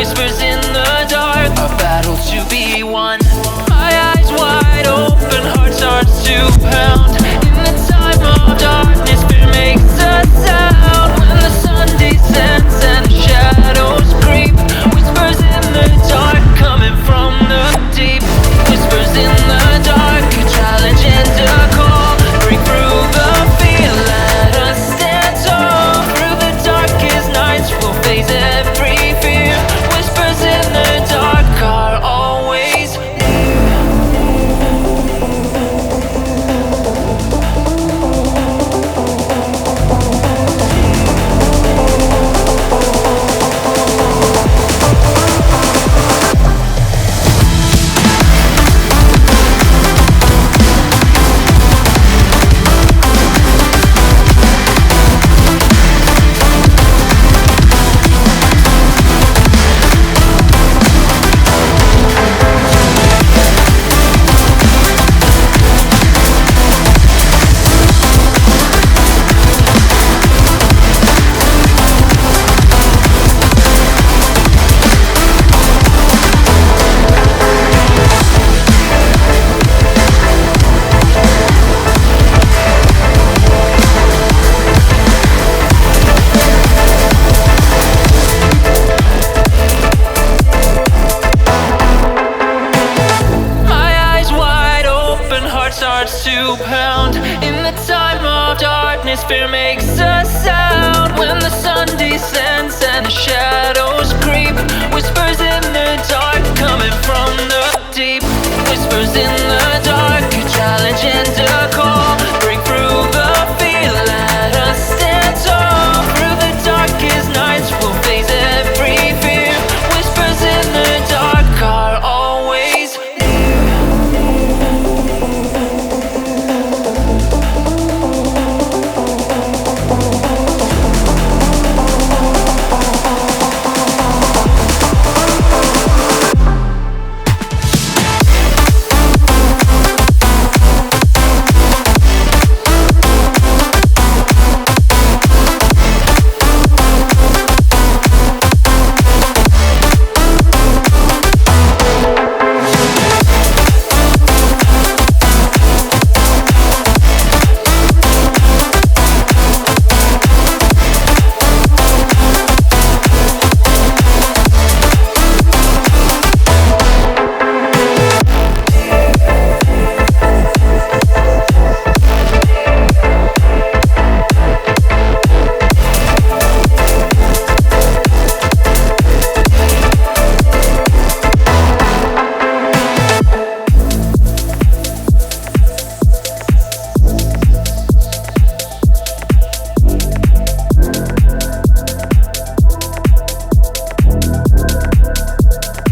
whispers in the dark, a battle to be won. My eyes wide open, heart starts to pound. In the time of darkness, fear makes a sound. When the sun descends and the shadows creep, whispers in the dark, coming from the deep. Whispers in the dark, a challenge and a call. Break through the fear, let us stand tall. Through the darkest nights, we'll face every fear. Whispers in the dark are always near. Starts to pound. In the time of darkness, fear makes a sound. When the sun descends and the shadows